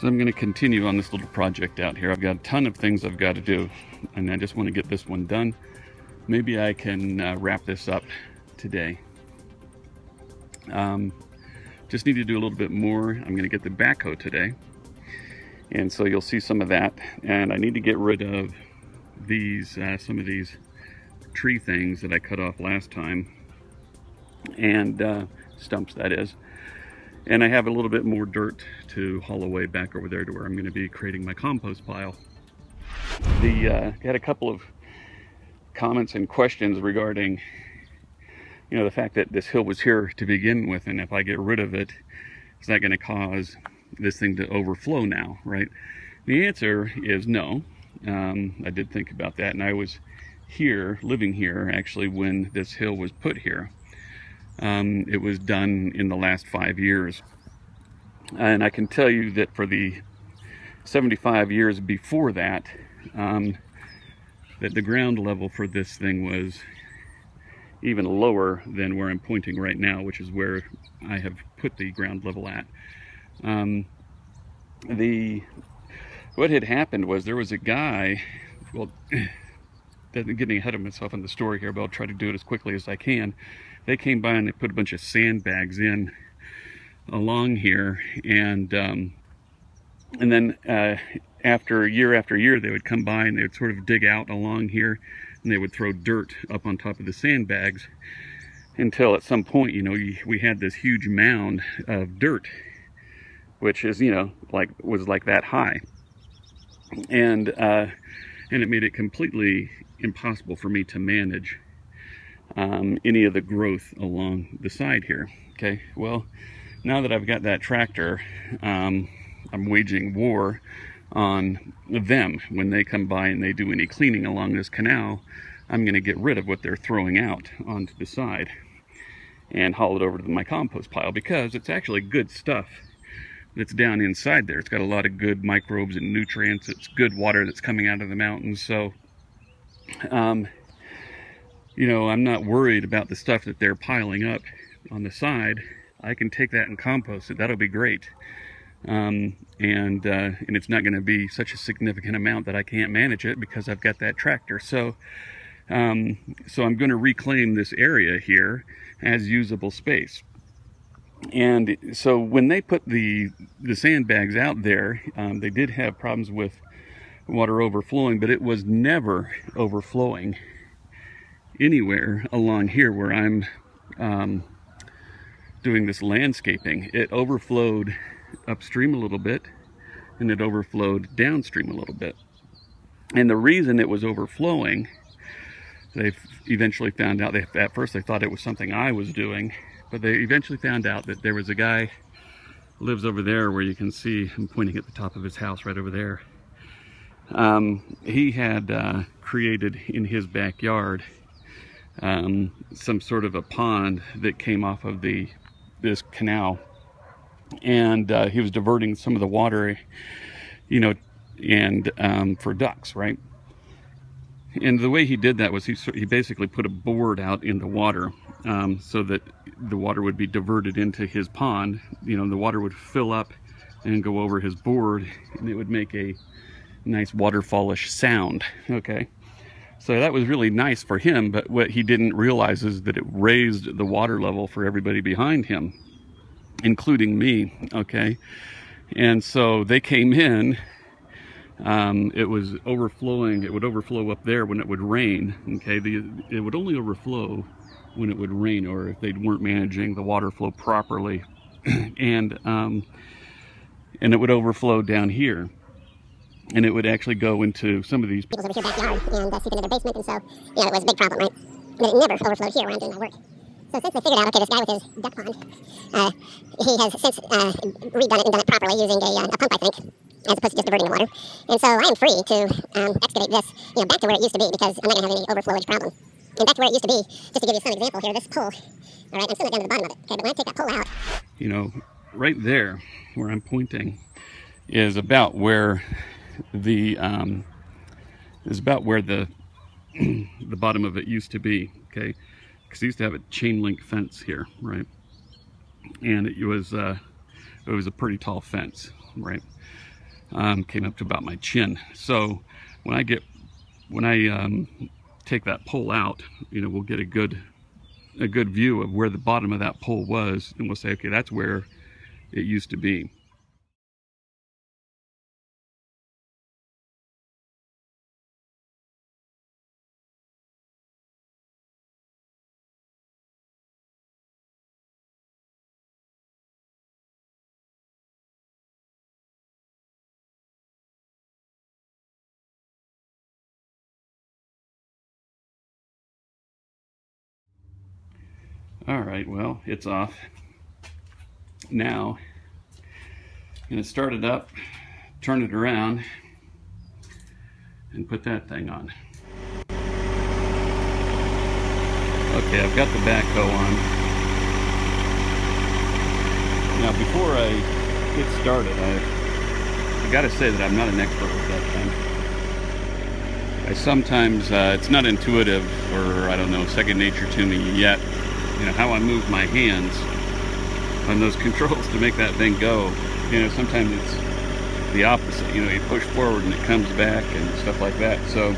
So I'm going to continue on this little project out here. I've got a ton of things I've got to do, and I just want to get this one done. Maybe I can wrap this up today. Just need to do a little bit more. I'm going to get the backhoe today, and so you'll see some of that. And I need to get rid of these some of these tree things that I cut off last time, and stumps, that is. And I have a little bit more dirt to haul away back over there to where I'm going to be creating my compost pile. Had a couple of comments and questions regarding, you know, the fact that this hill was here to begin with, and if I get rid of it, is that going to cause this thing to overflow now, right? The answer is no. I did think about that, and I was here, living here, actually, when this hill was put here. It was done in the last 5 years, and I can tell you that for the 75 years before that, that the ground level for this thing was even lower than where I'm pointing right now, which is where I have put the ground level at. What had happened was there was a guy, well, getting ahead of myself in the story here, but I'll try to do it as quickly as I can. They came by and they put a bunch of sandbags in along here, and then after year, they would come by and they would sort of dig out along here, and they would throw dirt up on top of the sandbags until at some point, you know, we had this huge mound of dirt, which is, you know, was like that high, and it made it completely impossible for me to manage any of the growth along the side here. Okay, well, now that I've got that tractor, I'm waging war on them. When they come by and they do any cleaning along this canal, I'm going to get rid of what they're throwing out onto the side and haul it over to my compost pile, because it's actually good stuff that's down inside there. It's got a lot of good microbes and nutrients. It's good water that's coming out of the mountains. So you know, I'm not worried about the stuff that they're piling up on the side. I can take that and compost it. That'll be great. And it's not going to be such a significant amount that I can't manage it because I've got that tractor. So I'm going to reclaim this area here as usable space. And so when they put the sandbags out there, they did have problems with water overflowing, but it was never overflowing anywhere along here where I'm doing this landscaping. It overflowed upstream a little bit, and it overflowed downstream a little bit. And the reason it was overflowing, they eventually found out, at first they thought it was something I was doing, but they eventually found out that there was a guy who lives over there where you can see, I'm pointing at the top of his house right over there. He had created in his backyard some sort of a pond that came off of this canal, and he was diverting some of the water, you know, and for ducks, right? And the way he did that was he basically put a board out in the water, so that the water would be diverted into his pond. You know, the water would fill up and go over his board, and it would make a nice waterfallish sound. Okay, so that was really nice for him, but what he didn't realize is that it raised the water level for everybody behind him, including me. Okay, and so they came in. It was overflowing. It would overflow up there when it would rain. Okay, it would only overflow when it would rain, or if they weren't managing the water flow properly, and it would overflow down here. And it would actually go into some of these people's over here backyard and seep into their basement, and so, you know, it was a big problem, right? But it never overflowed here where I'm doing my work. So since they figured out, okay, this guy with his duck pond, he has since redone it and done it properly using a pump, I think, as opposed to just diverting the water. And so I am free to excavate this, you know, back to where it used to be, because I'm not going to have any overflowage problem. And back to where it used to be, just to give you some example here, this pole, all right, I'm still not down to the bottom of it, okay, but when I take that pole out, you know, right there where I'm pointing is about where the the bottom of it used to be. Okay, because he used to have a chain link fence here, right? And it was a pretty tall fence, right? came up to about my chin. So when I take that pole out, we'll get a good view of where the bottom of that pole was, and we'll say, okay, that's where it used to be. All right, well, it's off. Now, I'm going to start it up, turn it around, and put that thing on. Okay, I've got the backhoe on. Now, before I get started, I got to say that I'm not an expert with that thing. I sometimes, it's not intuitive, or I don't know, second nature to me yet. How I move my hands on those controls to make that thing go. Sometimes it's the opposite. You push forward and it comes back and stuff like that. So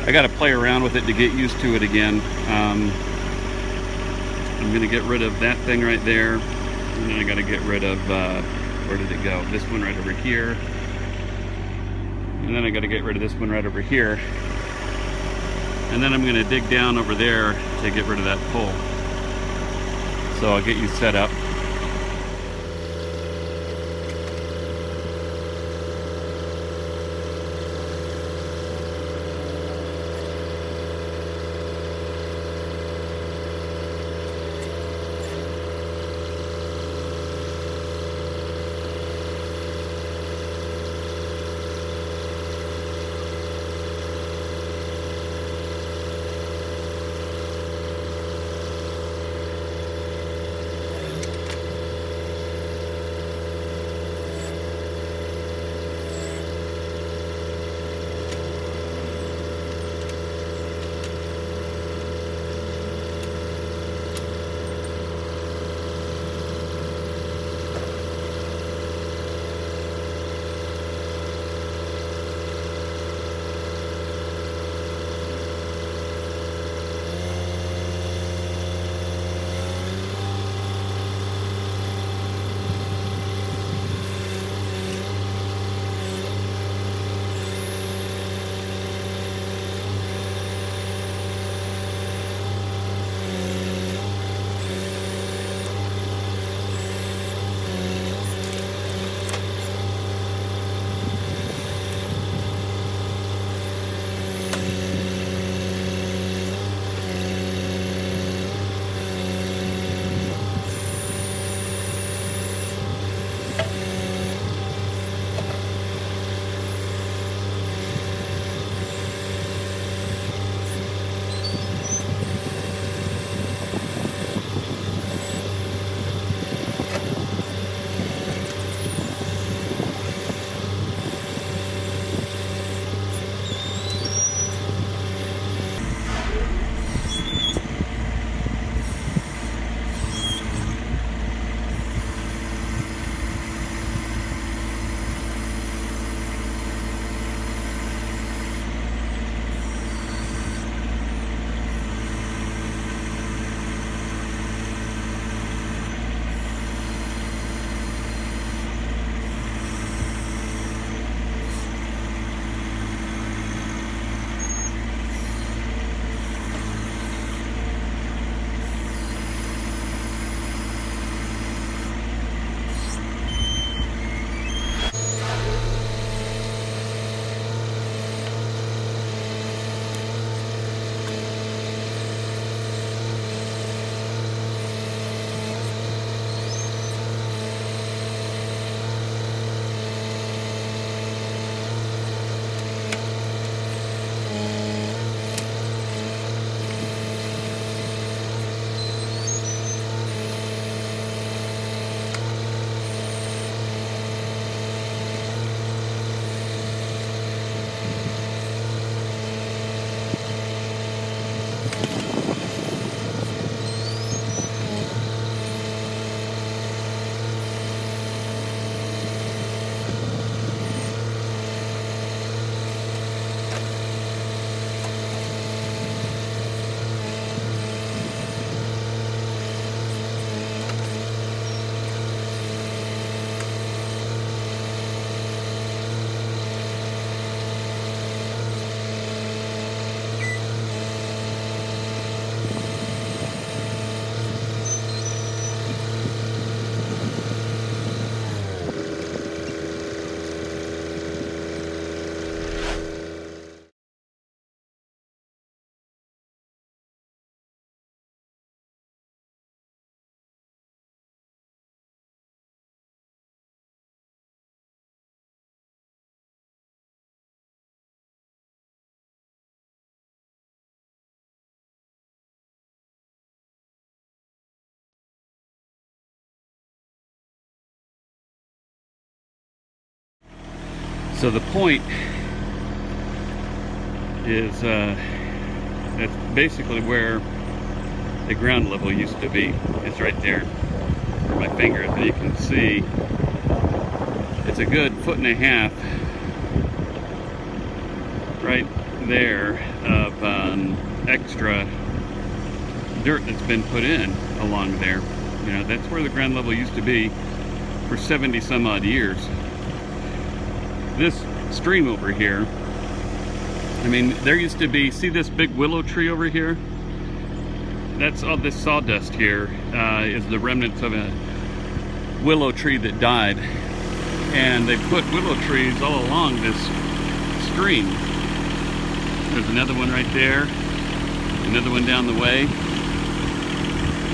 I got to play around with it to get used to it again. I'm going to get rid of that thing right there, and then I got to get rid of where did it go? This one right over here, and then I got to get rid of this one right over here. And then I'm going to dig down over there to get rid of that pole. So I'll get you set up. So the point is that's basically where the ground level used to be. It's right there where my finger is, and you can see it's a good 1.5 feet right there of extra dirt that's been put in along there. You know, that's where the ground level used to be for 70 some odd years. This stream over here, I mean, there used to be, see this big willow tree over here? That's all this sawdust here is the remnants of a willow tree that died. And they put willow trees all along this stream. There's another one right there, another one down the way.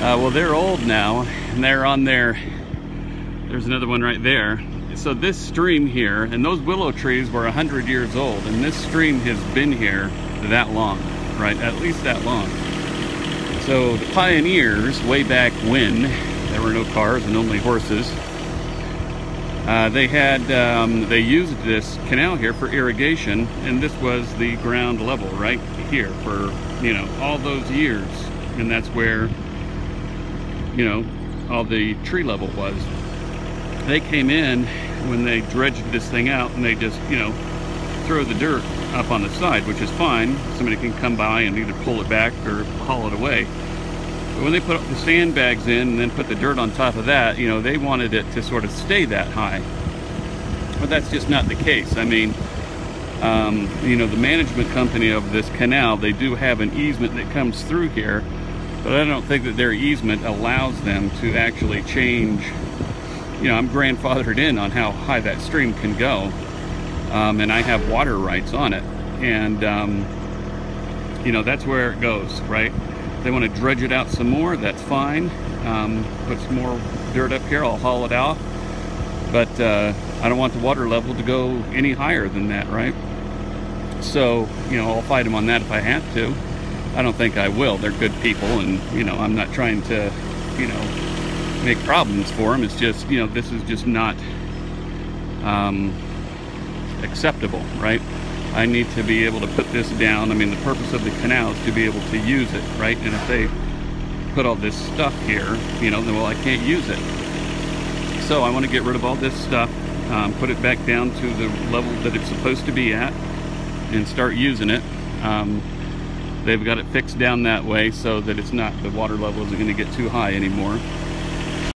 Well, they're old now, and they're on there. There's another one right there. So this stream here, and those willow trees were 100 years old, and this stream has been here that long, right? At least that long. So the pioneers, way back when there were no cars and only horses, they used this canal here for irrigation, and this was the ground level right here for, you know, all those years. And that's where, you know, all the tree level was. They came in when they dredged this thing out, and they just, you know, throw the dirt up on the side, which is fine. Somebody can come by and either pull it back or haul it away. But when they put the sandbags in and then put the dirt on top of that, you know, they wanted it to sort of stay that high. But that's just not the case. I mean, you know, the management company of this canal, they do have an easement that comes through here, but I don't think that their easement allows them to actually change. You know, I'm grandfathered in on how high that stream can go, and I have water rights on it, and you know, that's where it goes, right? If they want to dredge it out some more, that's fine. Put some more dirt up here, I'll haul it out, but I don't want the water level to go any higher than that, right? So, you know, I'll fight them on that if I have to. I don't think I will. They're good people, and, you know, I'm not trying to, you know, make problems for them. It's just, you know, this is just not acceptable, right? I need to be able to put this down. I mean, the purpose of the canal is to be able to use it, right? And if they put all this stuff here, you know, then, well, I can't use it. So I want to get rid of all this stuff, put it back down to the level that it's supposed to be at, and start using it. They've got it fixed down that way so that it's not, the water level isn't going to get too high anymore.